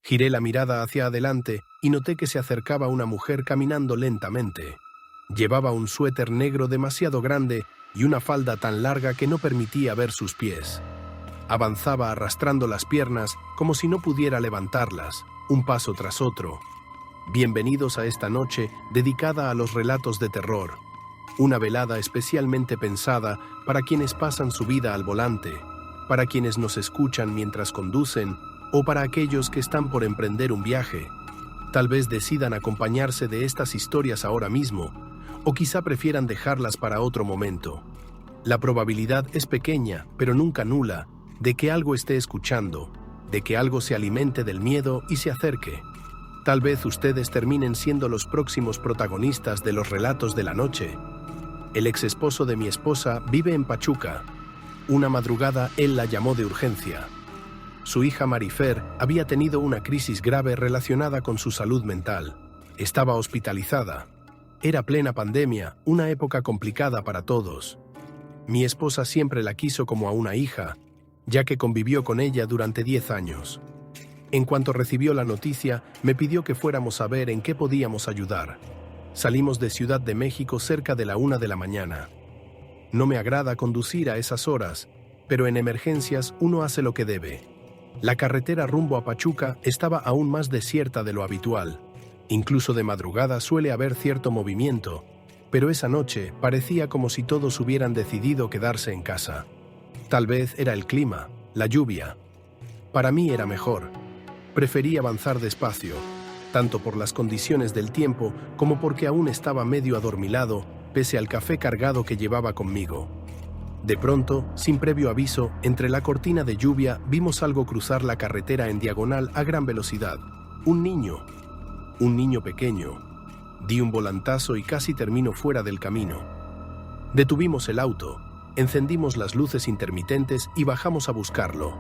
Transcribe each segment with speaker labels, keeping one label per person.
Speaker 1: Giré la mirada hacia adelante y noté que se acercaba una mujer caminando lentamente. Llevaba un suéter negro demasiado grande y una falda tan larga que no permitía ver sus pies. Avanzaba arrastrando las piernas como si no pudiera levantarlas, un paso tras otro. Bienvenidos a esta noche dedicada a los relatos de terror. Una velada especialmente pensada para quienes pasan su vida al volante, para quienes nos escuchan mientras conducen o para aquellos que están por emprender un viaje. Tal vez decidan acompañarse de estas historias ahora mismo, o quizá prefieran dejarlas para otro momento. La probabilidad es pequeña, pero nunca nula, de que algo esté escuchando, de que algo se alimente del miedo y se acerque. Tal vez ustedes terminen siendo los próximos protagonistas de los relatos de la noche. El ex esposo de mi esposa vive en Pachuca. Una madrugada él la llamó de urgencia. Su hija Marifer había tenido una crisis grave relacionada con su salud mental. Estaba hospitalizada. Era plena pandemia, una época complicada para todos. Mi esposa siempre la quiso como a una hija, ya que convivió con ella durante 10 años. En cuanto recibió la noticia, me pidió que fuéramos a ver en qué podíamos ayudar. Salimos de Ciudad de México cerca de la 1 de la mañana. No me agrada conducir a esas horas, pero en emergencias uno hace lo que debe. La carretera rumbo a Pachuca estaba aún más desierta de lo habitual. Incluso de madrugada suele haber cierto movimiento, pero esa noche parecía como si todos hubieran decidido quedarse en casa. Tal vez era el clima, la lluvia. Para mí era mejor. Preferí avanzar despacio, tanto por las condiciones del tiempo como porque aún estaba medio adormilado, pese al café cargado que llevaba conmigo. De pronto, sin previo aviso, entre la cortina de lluvia vimos algo cruzar la carretera en diagonal a gran velocidad. Un niño pequeño. Di un volantazo y casi termino fuera del camino. Detuvimos el auto, encendimos las luces intermitentes y bajamos a buscarlo.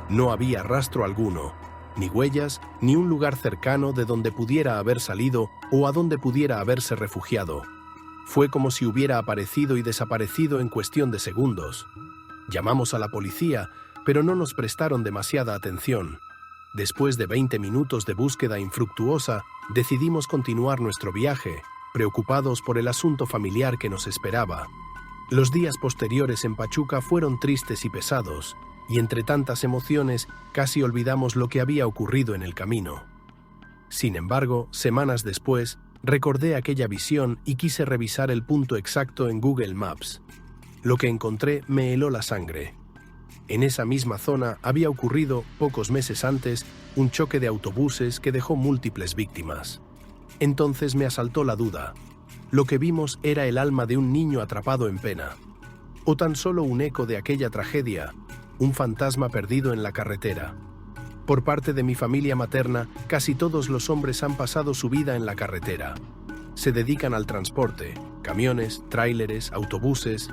Speaker 1: No había rastro alguno, ni huellas, ni un lugar cercano de donde pudiera haber salido o a donde pudiera haberse refugiado. Fue como si hubiera aparecido y desaparecido en cuestión de segundos. Llamamos a la policía, pero no nos prestaron demasiada atención. Después de 20 minutos de búsqueda infructuosa, decidimos continuar nuestro viaje, preocupados por el asunto familiar que nos esperaba. Los días posteriores en Pachuca fueron tristes y pesados, y entre tantas emociones casi olvidamos lo que había ocurrido en el camino. Sin embargo, semanas después, recordé aquella visión y quise revisar el punto exacto en Google Maps. Lo que encontré me heló la sangre. En esa misma zona había ocurrido, pocos meses antes, un choque de autobuses que dejó múltiples víctimas. Entonces me asaltó la duda. Lo que vimos era el alma de un niño atrapado en pena. O tan solo un eco de aquella tragedia, un fantasma perdido en la carretera. Por parte de mi familia materna, casi todos los hombres han pasado su vida en la carretera. Se dedican al transporte, camiones, tráileres, autobuses.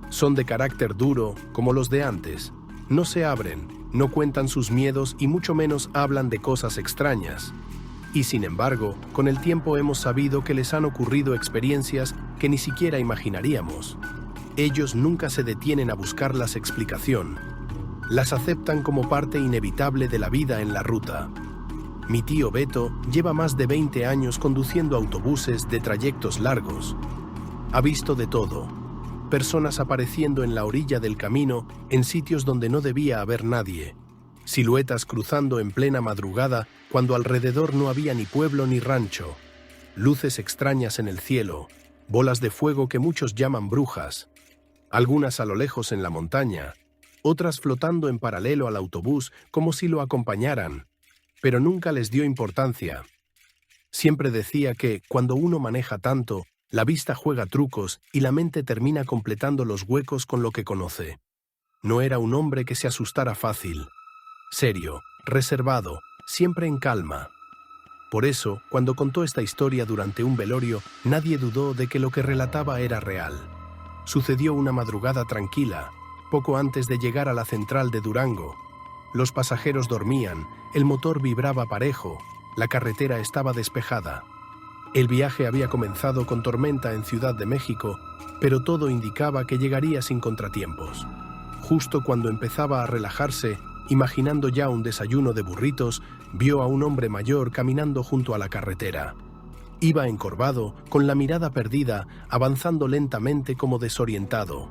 Speaker 1: Son de carácter duro, como los de antes. No se abren, no cuentan sus miedos y mucho menos hablan de cosas extrañas. Y sin embargo, con el tiempo hemos sabido que les han ocurrido experiencias que ni siquiera imaginaríamos. Ellos nunca se detienen a buscarlas explicación. Las aceptan como parte inevitable de la vida en la ruta. Mi tío Beto lleva más de 20 años conduciendo autobuses de trayectos largos. Ha visto de todo. Personas apareciendo en la orilla del camino en sitios donde no debía haber nadie. Siluetas cruzando en plena madrugada cuando alrededor no había ni pueblo ni rancho. Luces extrañas en el cielo, bolas de fuego que muchos llaman brujas. Algunas a lo lejos en la montaña, otras flotando en paralelo al autobús como si lo acompañaran, pero nunca les dio importancia. Siempre decía que, cuando uno maneja tanto, la vista juega trucos y la mente termina completando los huecos con lo que conoce. No era un hombre que se asustara fácil. Serio, reservado, siempre en calma. Por eso, cuando contó esta historia durante un velorio, nadie dudó de que lo que relataba era real. Sucedió una madrugada tranquila, poco antes de llegar a la central de Durango. Los pasajeros dormían, el motor vibraba parejo, la carretera estaba despejada. El viaje había comenzado con tormenta en Ciudad de México, pero todo indicaba que llegaría sin contratiempos. Justo cuando empezaba a relajarse, imaginando ya un desayuno de burritos, vio a un hombre mayor caminando junto a la carretera. Iba encorvado, con la mirada perdida, avanzando lentamente como desorientado.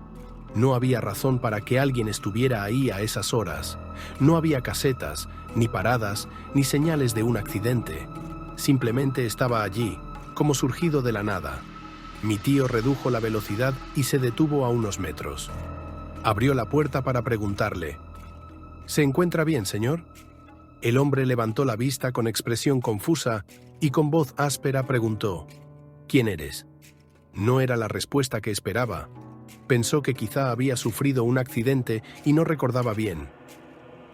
Speaker 1: No había razón para que alguien estuviera ahí a esas horas. No había casetas, ni paradas, ni señales de un accidente. Simplemente estaba allí, como surgido de la nada. Mi tío redujo la velocidad y se detuvo a unos metros. Abrió la puerta para preguntarle: ¿Se encuentra bien, señor? El hombre levantó la vista con expresión confusa y con voz áspera preguntó: ¿Quién eres? No era la respuesta que esperaba. Pensó que quizá había sufrido un accidente y no recordaba bien.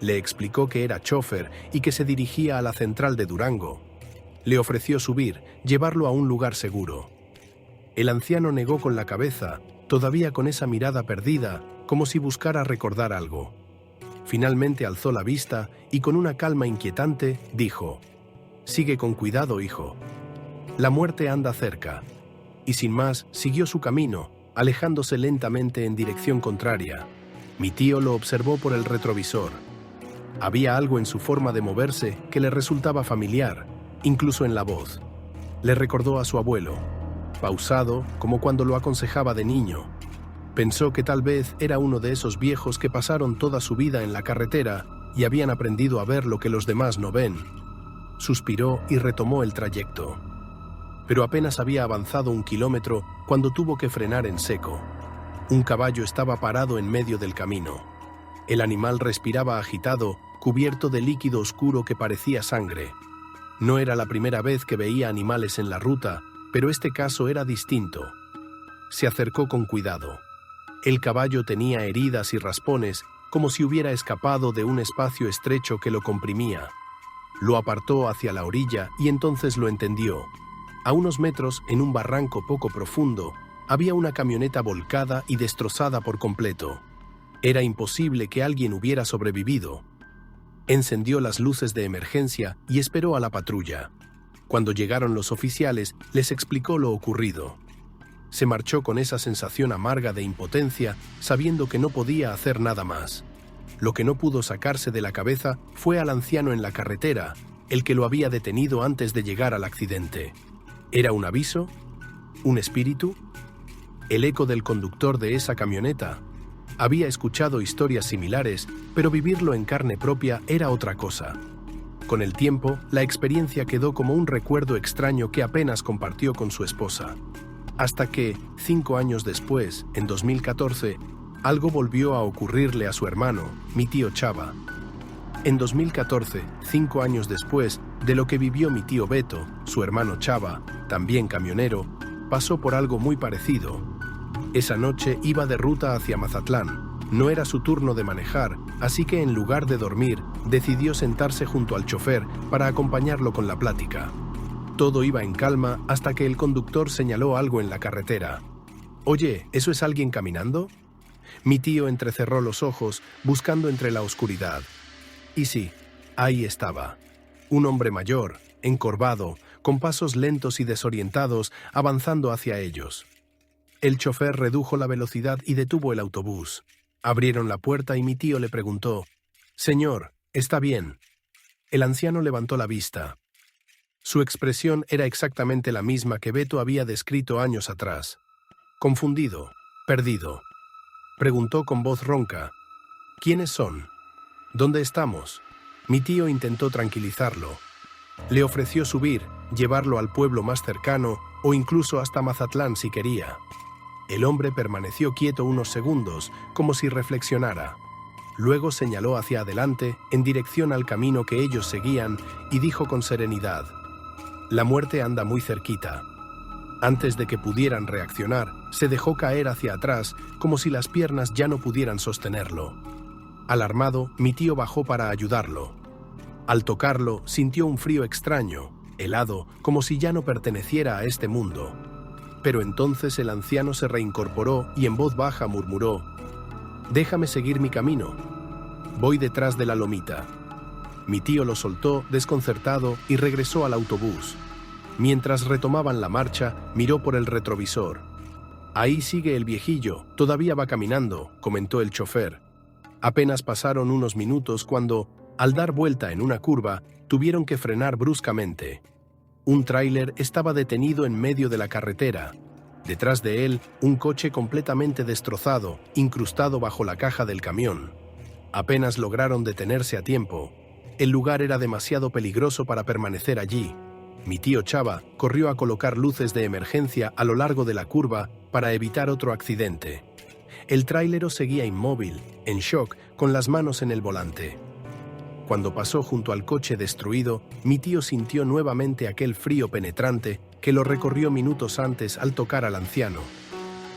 Speaker 1: Le explicó que era chófer y que se dirigía a la central de Durango. Le ofreció subir, llevarlo a un lugar seguro. El anciano negó con la cabeza, todavía con esa mirada perdida, como si buscara recordar algo. Finalmente alzó la vista y con una calma inquietante dijo: «Sigue con cuidado, hijo. La muerte anda cerca». Y sin más, siguió su camino, alejándose lentamente en dirección contraria. Mi tío lo observó por el retrovisor. Había algo en su forma de moverse que le resultaba familiar, incluso en la voz. Le recordó a su abuelo, pausado, como cuando lo aconsejaba de niño. Pensó que tal vez era uno de esos viejos que pasaron toda su vida en la carretera y habían aprendido a ver lo que los demás no ven. Suspiró y retomó el trayecto. Pero apenas había avanzado 1 kilómetro cuando tuvo que frenar en seco. Un caballo estaba parado en medio del camino. El animal respiraba agitado, cubierto de líquido oscuro que parecía sangre. No era la primera vez que veía animales en la ruta, pero este caso era distinto. Se acercó con cuidado. El caballo tenía heridas y raspones, como si hubiera escapado de un espacio estrecho que lo comprimía. Lo apartó hacia la orilla y entonces lo entendió. A unos metros, en un barranco poco profundo, había una camioneta volcada y destrozada por completo. Era imposible que alguien hubiera sobrevivido. Encendió las luces de emergencia y esperó a la patrulla. Cuando llegaron los oficiales, les explicó lo ocurrido. Se marchó con esa sensación amarga de impotencia, sabiendo que no podía hacer nada más. Lo que no pudo sacarse de la cabeza fue al anciano en la carretera, el que lo había detenido antes de llegar al accidente. ¿Era un aviso? ¿Un espíritu? El eco del conductor de esa camioneta. Había escuchado historias similares, pero vivirlo en carne propia era otra cosa. Con el tiempo, la experiencia quedó como un recuerdo extraño que apenas compartió con su esposa. Hasta que, 5 años después, en 2014, algo volvió a ocurrirle a su hermano, mi tío Chava. En 2014, 5 años después de lo que vivió mi tío Beto, su hermano Chava, también camionero, pasó por algo muy parecido. Esa noche iba de ruta hacia Mazatlán. No era su turno de manejar, así que en lugar de dormir, decidió sentarse junto al chofer para acompañarlo con la plática. Todo iba en calma hasta que el conductor señaló algo en la carretera. «Oye, ¿eso es alguien caminando?» Mi tío entrecerró los ojos, buscando entre la oscuridad. Y sí, ahí estaba. Un hombre mayor, encorvado, con pasos lentos y desorientados, avanzando hacia ellos. El chofer redujo la velocidad y detuvo el autobús. Abrieron la puerta y mi tío le preguntó: «Señor, ¿está bien?» El anciano levantó la vista. Su expresión era exactamente la misma que Beto había descrito años atrás. Confundido, perdido. Preguntó con voz ronca: «¿Quiénes son? ¿Dónde estamos?» Mi tío intentó tranquilizarlo. Le ofreció subir, llevarlo al pueblo más cercano o incluso hasta Mazatlán si quería. El hombre permaneció quieto unos segundos, como si reflexionara. Luego señaló hacia adelante, en dirección al camino que ellos seguían, y dijo con serenidad: «La muerte anda muy cerquita». Antes de que pudieran reaccionar, se dejó caer hacia atrás, como si las piernas ya no pudieran sostenerlo. Alarmado, mi tío bajó para ayudarlo. Al tocarlo, sintió un frío extraño, helado, como si ya no perteneciera a este mundo. Pero entonces el anciano se reincorporó y en voz baja murmuró: «Déjame seguir mi camino. Voy detrás de la lomita». Mi tío lo soltó, desconcertado, y regresó al autobús. Mientras retomaban la marcha, miró por el retrovisor. «Ahí sigue el viejillo, todavía va caminando», comentó el chofer. Apenas pasaron unos minutos cuando, al dar vuelta en una curva, tuvieron que frenar bruscamente. Un tráiler estaba detenido en medio de la carretera. Detrás de él, un coche completamente destrozado, incrustado bajo la caja del camión. Apenas lograron detenerse a tiempo. El lugar era demasiado peligroso para permanecer allí. Mi tío Chava corrió a colocar luces de emergencia a lo largo de la curva para evitar otro accidente. El tráilero seguía inmóvil, en shock, con las manos en el volante. Cuando pasó junto al coche destruido, mi tío sintió nuevamente aquel frío penetrante que lo recorrió minutos antes al tocar al anciano.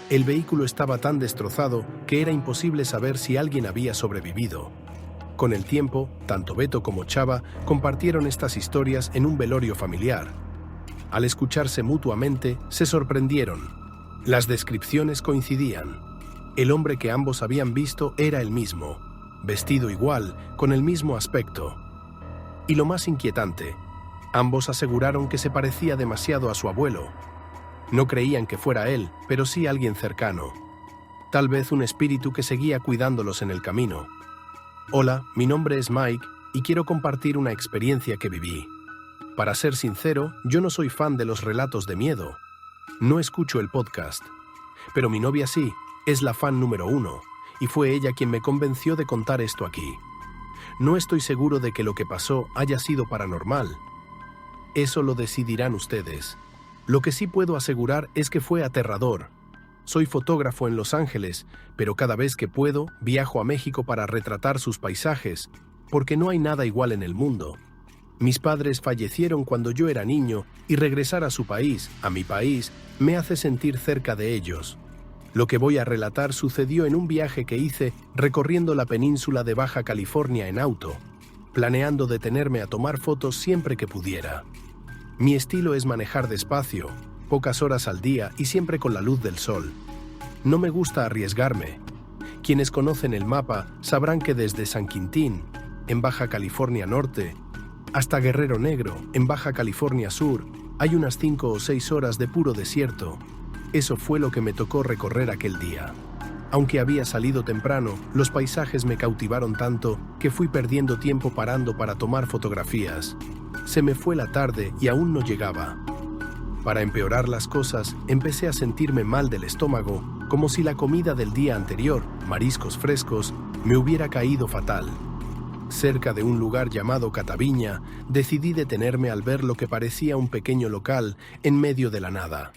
Speaker 1: El vehículo estaba tan destrozado que era imposible saber si alguien había sobrevivido. Con el tiempo, tanto Beto como Chava compartieron estas historias en un velorio familiar. Al escucharse mutuamente, se sorprendieron. Las descripciones coincidían. El hombre que ambos habían visto era el mismo, vestido igual, con el mismo aspecto. Y lo más inquietante, ambos aseguraron que se parecía demasiado a su abuelo. No creían que fuera él, pero sí alguien cercano. Tal vez un espíritu que seguía cuidándolos en el camino. Hola, mi nombre es Mike y quiero compartir una experiencia que viví. Para ser sincero, yo no soy fan de los relatos de miedo. No escucho el podcast. Pero mi novia sí, es la fan número 1, y fue ella quien me convenció de contar esto aquí. No estoy seguro de que lo que pasó haya sido paranormal. Eso lo decidirán ustedes. Lo que sí puedo asegurar es que fue aterrador. Soy fotógrafo en Los Ángeles, pero cada vez que puedo, viajo a México para retratar sus paisajes, porque no hay nada igual en el mundo. Mis padres fallecieron cuando yo era niño y regresar a su país, a mi país, me hace sentir cerca de ellos. Lo que voy a relatar sucedió en un viaje que hice recorriendo la península de Baja California en auto, planeando detenerme a tomar fotos siempre que pudiera. Mi estilo es manejar despacio, pocas horas al día y siempre con la luz del sol. No me gusta arriesgarme. Quienes conocen el mapa sabrán que desde San Quintín, en Baja California Norte, hasta Guerrero Negro, en Baja California Sur, hay unas 5 o 6 horas de puro desierto. Eso fue lo que me tocó recorrer aquel día. Aunque había salido temprano, los paisajes me cautivaron tanto que fui perdiendo tiempo parando para tomar fotografías. Se me fue la tarde y aún no llegaba. Para empeorar las cosas, empecé a sentirme mal del estómago, como si la comida del día anterior, mariscos frescos, me hubiera caído fatal. Cerca de un lugar llamado Cataviña, decidí detenerme al ver lo que parecía un pequeño local en medio de la nada.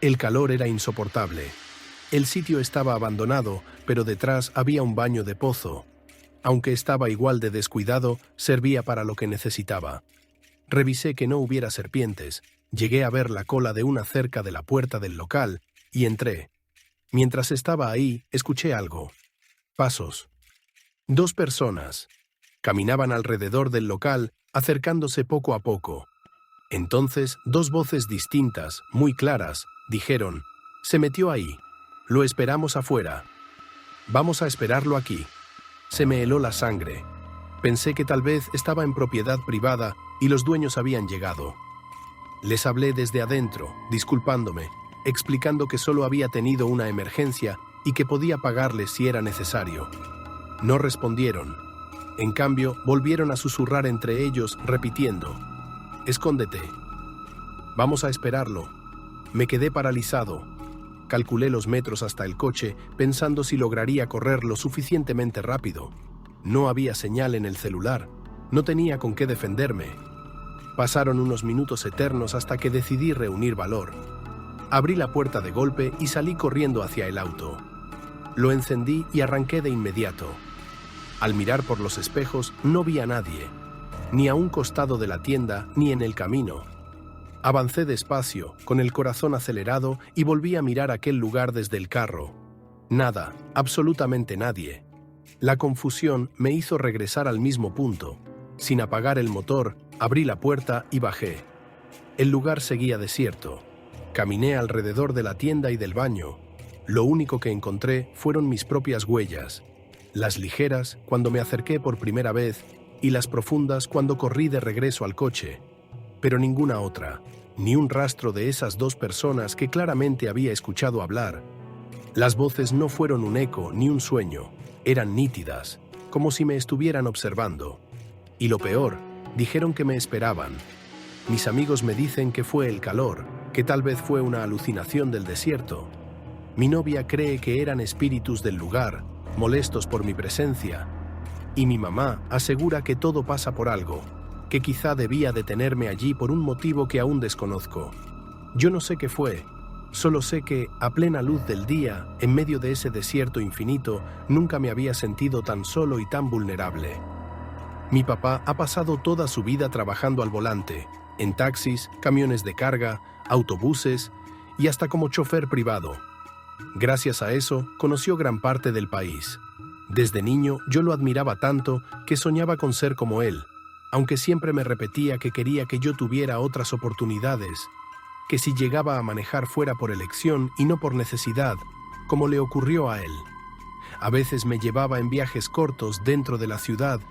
Speaker 1: El calor era insoportable. El sitio estaba abandonado, pero detrás había un baño de pozo. Aunque estaba igual de descuidado, servía para lo que necesitaba. Revisé que no hubiera serpientes. Llegué a ver la cola de una cerca de la puerta del local y entré. Mientras estaba ahí, escuché algo. Pasos. 2 personas. Caminaban alrededor del local, acercándose poco a poco. Entonces, 2 voces distintas, muy claras, dijeron: «Se metió ahí. Lo esperamos afuera. Vamos a esperarlo aquí». Se me heló la sangre. Pensé que tal vez estaba en propiedad privada y los dueños habían llegado. Les hablé desde adentro, disculpándome, explicando que solo había tenido una emergencia y que podía pagarles si era necesario. No respondieron. En cambio, volvieron a susurrar entre ellos, repitiendo: «Escóndete. Vamos a esperarlo». Me quedé paralizado. Calculé los metros hasta el coche, pensando si lograría correr lo suficientemente rápido. No había señal en el celular. No tenía con qué defenderme. Pasaron unos minutos eternos hasta que decidí reunir valor. Abrí la puerta de golpe y salí corriendo hacia el auto. Lo encendí y arranqué de inmediato. Al mirar por los espejos no vi a nadie, ni a un costado de la tienda ni en el camino. Avancé despacio, con el corazón acelerado, y volví a mirar aquel lugar desde el carro. Nada, absolutamente nadie. La confusión me hizo regresar al mismo punto. Sin apagar el motor, abrí la puerta y bajé. El lugar seguía desierto. Caminé alrededor de la tienda y del baño. Lo único que encontré fueron mis propias huellas. Las ligeras cuando me acerqué por primera vez y las profundas cuando corrí de regreso al coche. Pero ninguna otra, ni un rastro de esas 2 personas que claramente había escuchado hablar. Las voces no fueron un eco ni un sueño, eran nítidas. como si me estuvieran observando. Y lo peor, dijeron que me esperaban. Mis amigos me dicen que fue el calor, que tal vez fue una alucinación del desierto. Mi novia cree que eran espíritus del lugar, molestos por mi presencia. Y mi mamá asegura que todo pasa por algo, que quizá debía detenerme allí por un motivo que aún desconozco. Yo no sé qué fue, solo sé que, a plena luz del día, en medio de ese desierto infinito, nunca me había sentido tan solo y tan vulnerable. Mi papá ha pasado toda su vida trabajando al volante, en taxis, camiones de carga, autobuses y hasta como chofer privado. Gracias a eso, conoció gran parte del país. Desde niño yo lo admiraba tanto que soñaba con ser como él, aunque siempre me repetía que quería que yo tuviera otras oportunidades, que si llegaba a manejar fuera por elección y no por necesidad, como le ocurrió a él. A veces me llevaba en viajes cortos dentro de la ciudad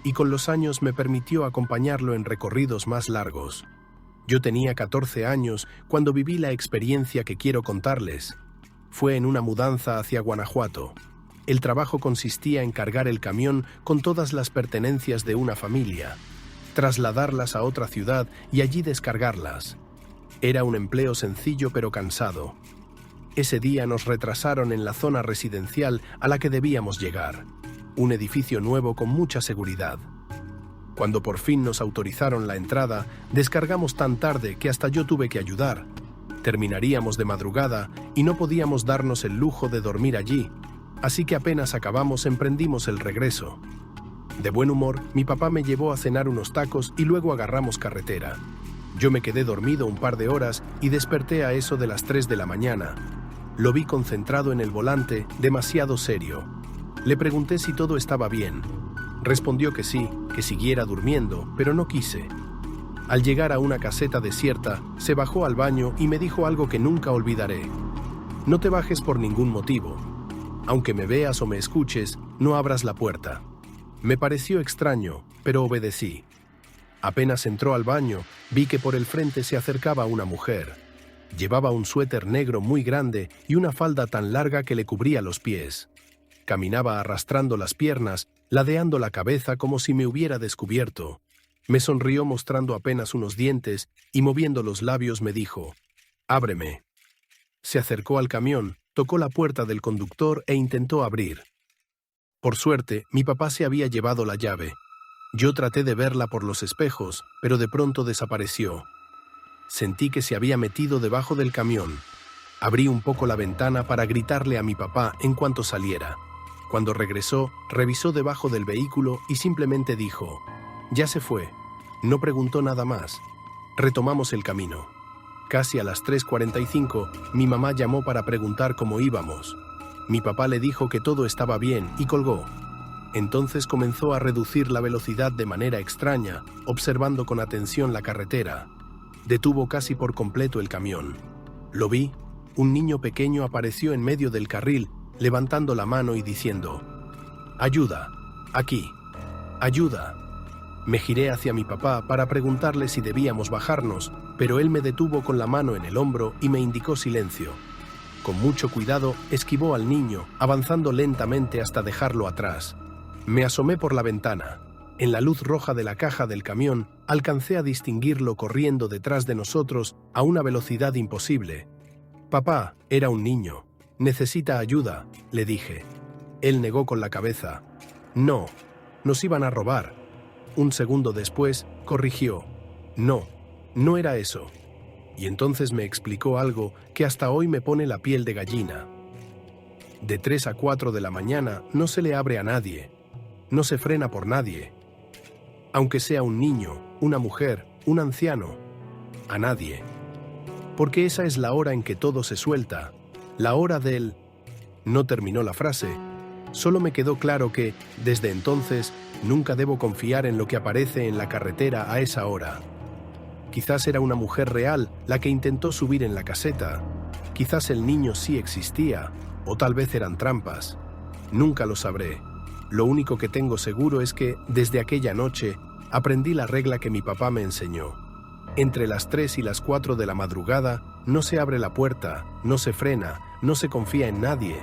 Speaker 1: y con los años me permitió acompañarlo en recorridos más largos. Yo tenía 14 años cuando viví la experiencia que quiero contarles. Fue en una mudanza hacia Guanajuato. El trabajo consistía en cargar el camión con todas las pertenencias de una familia, trasladarlas a otra ciudad y allí descargarlas. Era un empleo sencillo pero cansado. Ese día nos retrasaron en la zona residencial a la que debíamos llegar, un edificio nuevo con mucha seguridad. Cuando por fin nos autorizaron la entrada, descargamos tan tarde que hasta yo tuve que ayudar. Terminaríamos de madrugada y no podíamos darnos el lujo de dormir allí, así que apenas acabamos emprendimos el regreso. De buen humor, mi papá me llevó a cenar unos tacos y luego agarramos carretera. Yo me quedé dormido un par de horas y desperté a eso de las 3 de la mañana. Lo vi concentrado en el volante, demasiado serio. Le pregunté si todo estaba bien. Respondió que sí, que siguiera durmiendo, pero no quise. Al llegar a una caseta desierta, se bajó al baño y me dijo algo que nunca olvidaré. No te bajes por ningún motivo. Aunque me veas o me escuches, no abras la puerta. Me pareció extraño, pero obedecí. Apenas entró al baño, vi que por el frente se acercaba una mujer. Llevaba un suéter negro muy grande y una falda tan larga que le cubría los pies. Caminaba arrastrando las piernas, ladeando la cabeza como si me hubiera descubierto. Me sonrió mostrando apenas unos dientes y moviendo los labios me dijo: «Ábreme». Se acercó al camión, tocó la puerta del conductor e intentó abrir. Por suerte, mi papá se había llevado la llave. Yo traté de verla por los espejos, pero de pronto desapareció. Sentí que se había metido debajo del camión. Abrí un poco la ventana para gritarle a mi papá en cuanto saliera. Cuando regresó, revisó debajo del vehículo y simplemente dijo: «Ya se fue». No preguntó nada más. Retomamos el camino. Casi a las 3:45, mi mamá llamó para preguntar cómo íbamos. Mi papá le dijo que todo estaba bien y colgó. Entonces comenzó a reducir la velocidad de manera extraña, observando con atención la carretera. Detuvo casi por completo el camión. Lo vi. Un niño pequeño apareció en medio del carril, levantando la mano y diciendo: «Ayuda, aquí, ayuda». Me giré hacia mi papá para preguntarle si debíamos bajarnos, pero él me detuvo con la mano en el hombro y me indicó silencio. Con mucho cuidado, esquivó al niño, avanzando lentamente hasta dejarlo atrás. Me asomé por la ventana. En la luz roja de la caja del camión, alcancé a distinguirlo corriendo detrás de nosotros a una velocidad imposible. «Papá, era un niño. Necesita ayuda», le dije. Él negó con la cabeza. «No, nos iban a robar». Un segundo después, corrigió: «No, no era eso». Y entonces me explicó algo que hasta hoy me pone la piel de gallina. De 3 a 4 de la mañana no se le abre a nadie. No se frena por nadie. Aunque sea un niño, una mujer, un anciano. A nadie. Porque esa es la hora en que todo se suelta. La hora del... No terminó la frase. Solo me quedó claro que, desde entonces, nunca debo confiar en lo que aparece en la carretera a esa hora. Quizás era una mujer real la que intentó subir en la caseta. Quizás el niño sí existía, o tal vez eran trampas. Nunca lo sabré. Lo único que tengo seguro es que, desde aquella noche, aprendí la regla que mi papá me enseñó. Entre las 3 y las 4 de la madrugada, no se abre la puerta, no se frena, no se confía en nadie,